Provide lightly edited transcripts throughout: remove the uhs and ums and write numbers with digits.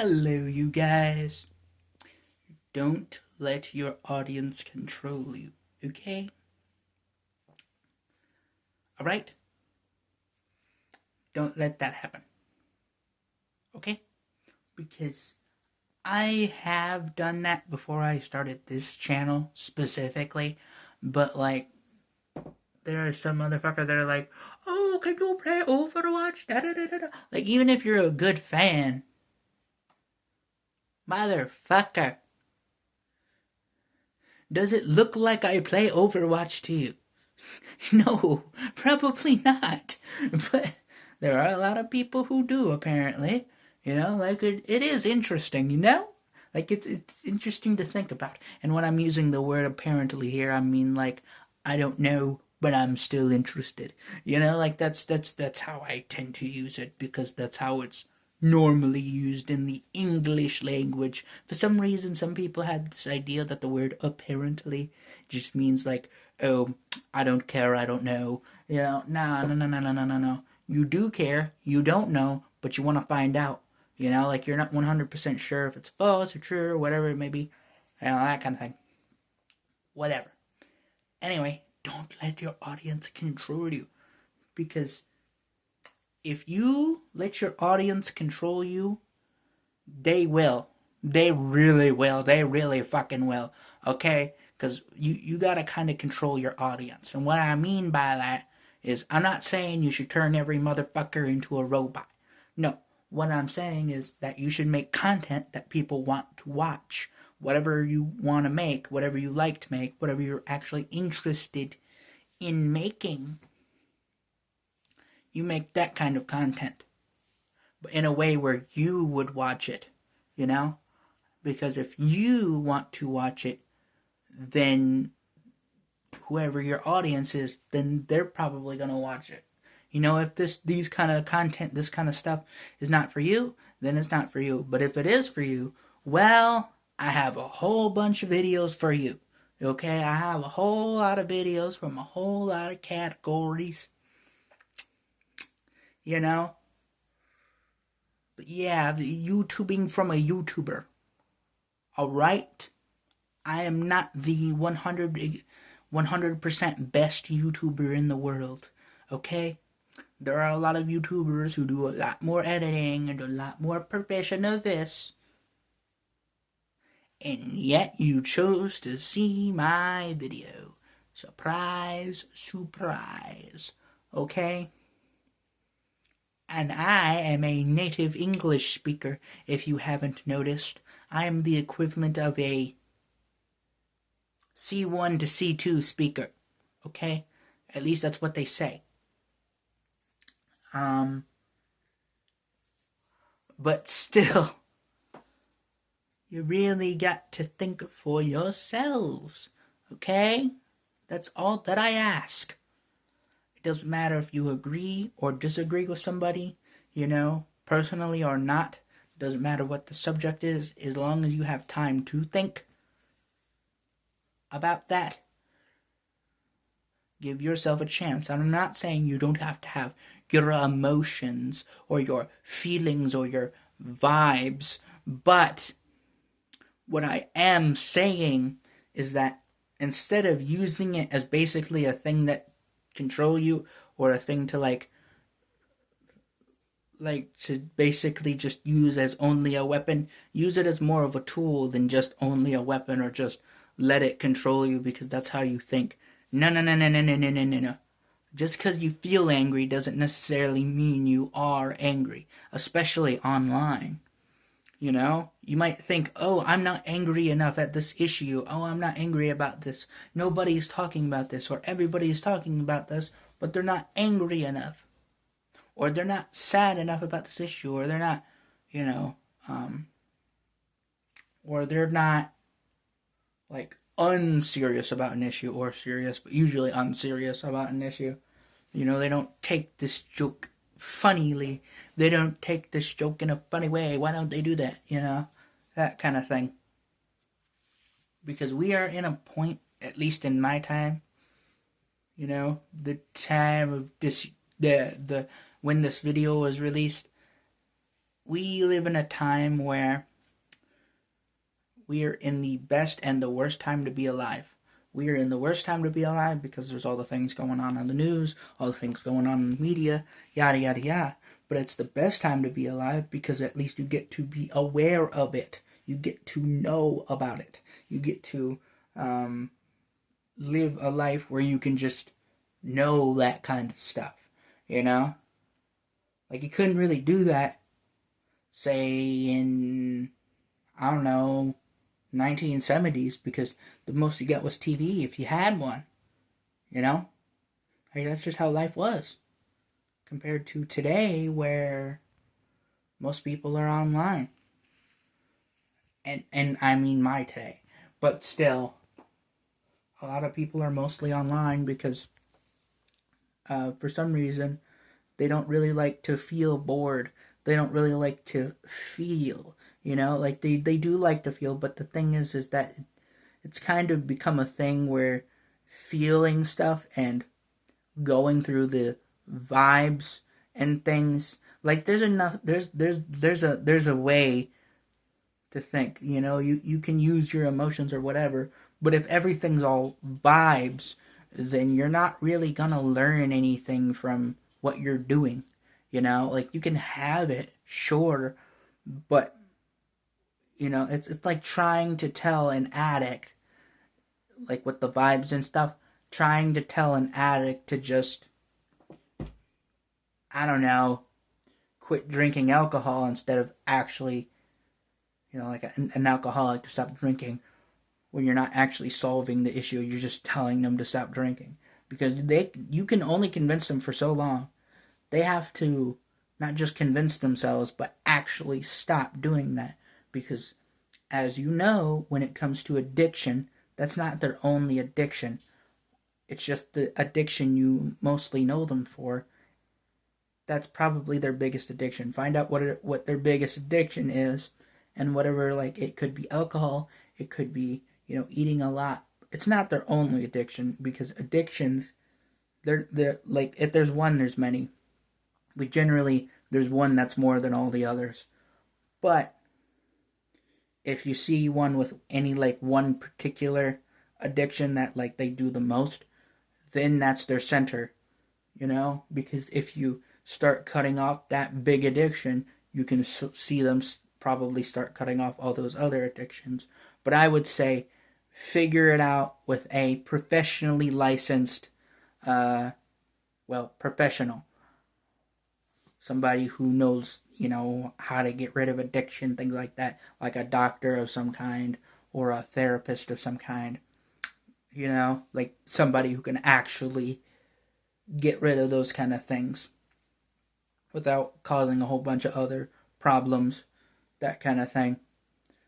Hello, you guys. Don't let your audience control you, okay? Alright? Don't let that happen, okay? Because I have done that before I started this channel specifically, but there are some motherfuckers that are like, oh, can you play Overwatch? Da, da, da, da, da. Like, even if you're a good fan, motherfucker, does it look like I play Overwatch to you? No, probably not. But there are a lot of people who do, apparently. It is interesting. It's interesting to think about. And when I'm using the word apparently here, I mean I don't know, but I'm still interested. That's how I tend to use it, because that's how it's normally used in the English language. For some reason, some people had this idea that the word apparently just means oh, I don't care, I don't know. No, no, no, no, no, no, no, no. You do care, you don't know, but you want to find out. You're not 100% sure if it's false or true or whatever it may be. That kind of thing. Whatever. Anyway, don't let your audience control you. Because if you let your audience control you, they will. They really will. They really fucking will. Okay? Because you gotta kind of control your audience. And what I mean by that is, I'm not saying you should turn every motherfucker into a robot. No. What I'm saying is that you should make content that people want to watch. Whatever you want to make, whatever you like to make, whatever you're actually interested in making, you make that kind of content. But in a way where you would watch it, Because if you want to watch it, then whoever your audience is, then they're probably going to watch it. If these kind of content, this kind of stuff is not for you, then it's not for you. But if it is for you, well, I have a whole bunch of videos for you. Okay? I have a whole lot of videos from a whole lot of categories. But yeah, the YouTubing from a YouTuber. Alright? I am not the 100% best YouTuber in the world. Okay? There are a lot of YouTubers who do a lot more editing and a lot more professional this. And yet you chose to see my video. Surprise, surprise. Okay? And I am a native English speaker, if you haven't noticed. I am the equivalent of a C1 to C2 speaker. Okay? At least that's what they say. But still, you really got to think for yourselves. Okay? That's all that I ask. It doesn't matter if you agree or disagree with somebody, personally or not. It doesn't matter what the subject is, as long as you have time to think about that. Give yourself a chance. I'm not saying you don't have to have your emotions or your feelings or your vibes, but what I am saying is that instead of using it as basically a thing that control you, or a thing to to basically just use as only a weapon, use it as more of a tool than just only a weapon, or just let it control you because that's how you think. No. Just because you feel angry doesn't necessarily mean you are angry, especially online. You might think, oh, I'm not angry enough at this issue. Oh, I'm not angry about this. Nobody's talking about this, or everybody's talking about this, but they're not angry enough. Or they're not sad enough about this issue, or they're not, or they're not, unserious about an issue, or serious, but usually unserious about an issue. They don't take this joke funnily. They don't take this joke in a funny way. Why don't they do that? That kind of thing. Because we are in a point, at least in my time, the time of this, when this video was released, we live in a time where we are in the best and the worst time to be alive. We are in the worst time to be alive because there's all the things going on in the news, all the things going on in the media, yada, yada, yada. But it's the best time to be alive because at least you get to be aware of it. You get to know about it. You get to live a life where you can just know that kind of stuff, you know? Like, you couldn't really do that, say, in, I don't know, 1970s, because the most you got was TV if you had one, you know? Like, that's just how life was. Compared to today, where most people are online. And I mean my today. But still, a lot of people are mostly online because for some reason they don't really like to feel bored. They don't really like to feel, you know, like they do like to feel, but the thing is that it's kind of become a thing where feeling stuff and going through the vibes and things, like there's a way to think, you know, you can use your emotions or whatever, but if everything's all vibes, then you're not really gonna learn anything from what you're doing, you know, like you can have it, sure, but you know, it's like trying to tell an addict, like with the vibes and stuff, trying to tell an addict to just, I don't know, quit drinking alcohol instead of actually, you know, like an alcoholic to stop drinking, when you're not actually solving the issue. You're just telling them to stop drinking, because you can only convince them for so long. They have to not just convince themselves, but actually stop doing that, because as you know, when it comes to addiction, that's not their only addiction. It's just the addiction you mostly know them for. That's probably their biggest addiction. Find out what their biggest addiction is, and whatever, like, it could be alcohol, it could be, you know, eating a lot. It's not their only addiction, because addictions, they're like, if there's one, there's many. But generally, there's one that's more than all the others. But if you see one with any, like, one particular addiction that, like, they do the most, then that's their center, you know? Because if you start cutting off that big addiction, you can see them probably start cutting off all those other addictions. But I would say figure it out with a professionally licensed, professional. Somebody who knows, you know, how to get rid of addiction, things like that, like a doctor of some kind or a therapist of some kind. You know, like somebody who can actually get rid of those kind of things without causing a whole bunch of other problems, that kind of thing.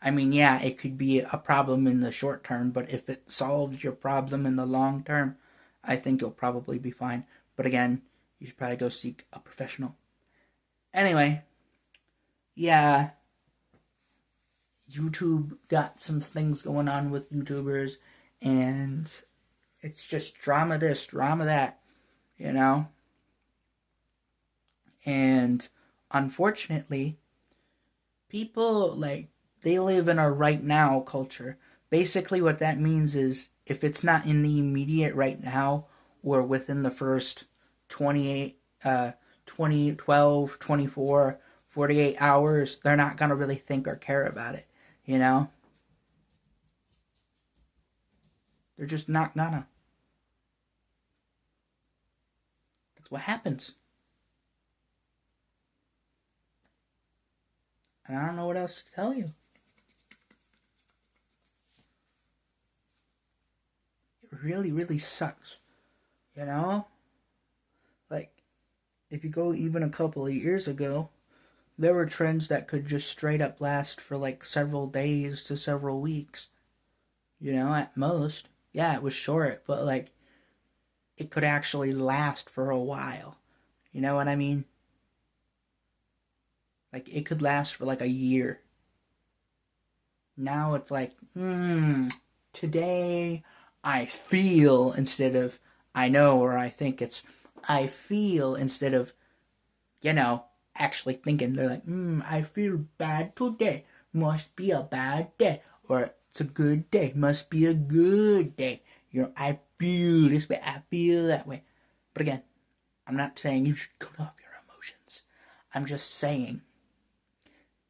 I mean, yeah, it could be a problem in the short term, but if it solves your problem in the long term, I think you'll probably be fine. But again, you should probably go seek a professional. Anyway, yeah, YouTube got some things going on with YouTubers, and it's just drama this, drama that, you know? And unfortunately, people, like, they live in a right now culture. Basically what that means is, if it's not in the immediate right now, or within the first 12, 24, 48 hours, they're not going to really think or care about it, you know? They're just not gonna. That's what happens. And I don't know what else to tell you. It really, really sucks. You know? Like, if you go even a couple of years ago, there were trends that could just straight up last for like several days to several weeks. You know, at most. Yeah, it was short, but like, it could actually last for a while. You know what I mean? Like, it could last for like a year. Now it's like, today I feel instead of I know, or I think. It's I feel instead of, you know, actually thinking. They're like, I feel bad today. Must be a bad day. Or it's a good day. Must be a good day. I feel this way. I feel that way. But again, I'm not saying you should cut off your emotions. I'm just saying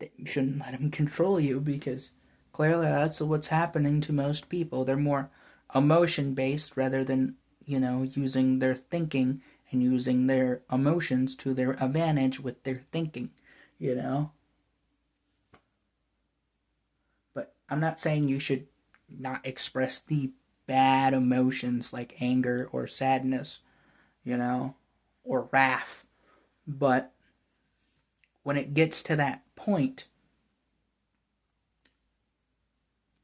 that you shouldn't let them control you, because clearly that's what's happening to most people. They're more emotion-based rather than, using their thinking and using their emotions to their advantage with their thinking, But I'm not saying you should not express the bad emotions like anger or sadness, or wrath. But when it gets to that point,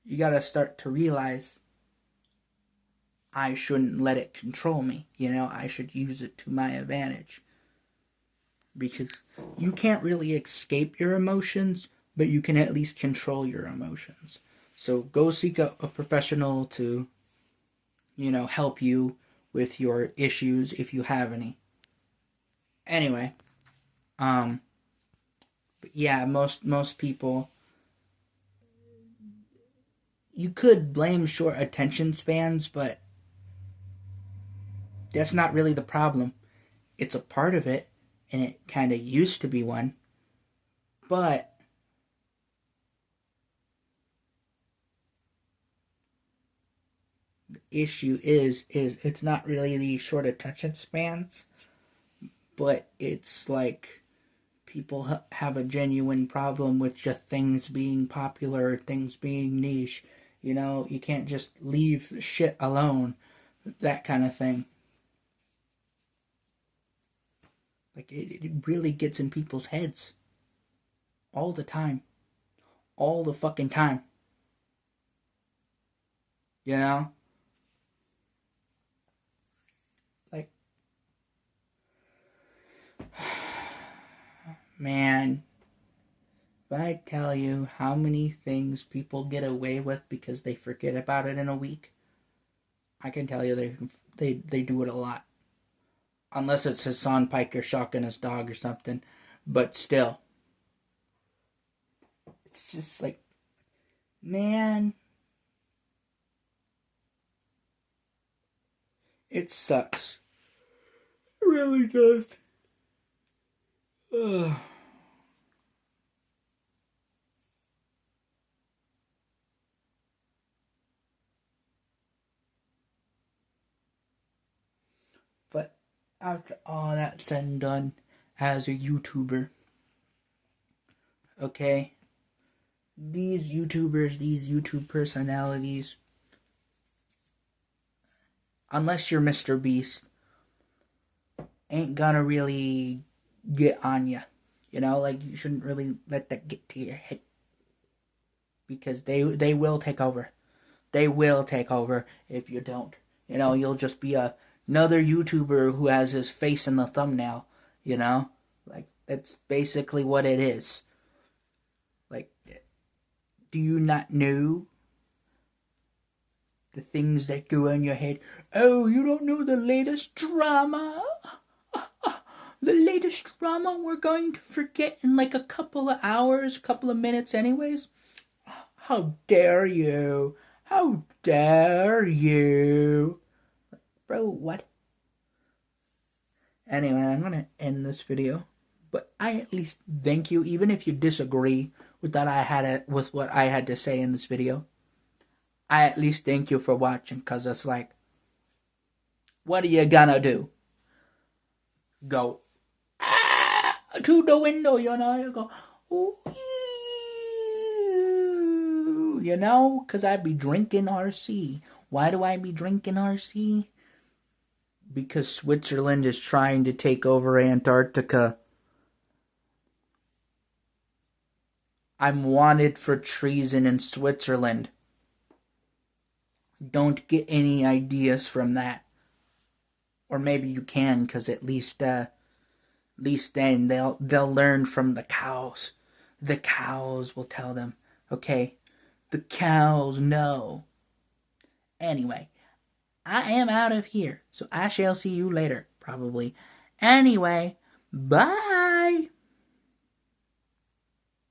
you gotta start to realize I shouldn't let it control me. I should use it to my advantage. Because you can't really escape your emotions, but you can at least control your emotions. So go seek a professional to, help you with your issues if you have any. Anyway, but yeah, most people, you could blame short attention spans, but that's not really the problem. It's a part of it, and it kind of used to be one. But the issue is it's not really the short attention spans, but it's like people have a genuine problem with just things being popular, things being niche. You can't just leave shit alone, that kind of thing. Like, it really gets in people's heads. All the time. All the fucking time. Like, man, if I tell you how many things people get away with because they forget about it in a week, I can tell you they do it a lot. Unless it's Hassan Piker shocking his dog or something. But still. It's just like, man. It sucks. It really does. Ugh. But after all that said and done, as a YouTuber, okay, these YouTubers, these YouTube personalities, unless you're Mr. Beast, ain't gonna really get on you. Like, you shouldn't really let that get to your head. Because they will take over. They will take over if you don't. You'll just be another YouTuber who has his face in the thumbnail. Like, that's basically what it is. Like, do you not know the things that go on your head? Oh, you don't know the latest drama? The latest drama we're going to forget in like a couple of hours, couple of minutes anyways? How dare you? How dare you? Bro, what? Anyway, I'm going to end this video. But I at least thank you, even if you disagree with what I had to say in this video. I at least thank you for watching, because it's like, what are you gonna do? Go to the window, you go, because I be drinking RC. Why do I be drinking RC? Because Switzerland is trying to take over Antarctica. I'm wanted for treason in Switzerland. Don't get any ideas from that. Or maybe you can, because at least then they'll learn from the cows. The cows will tell them, okay? The cows know. Anyway, I am out of here, so I shall see you later, probably. Anyway, bye!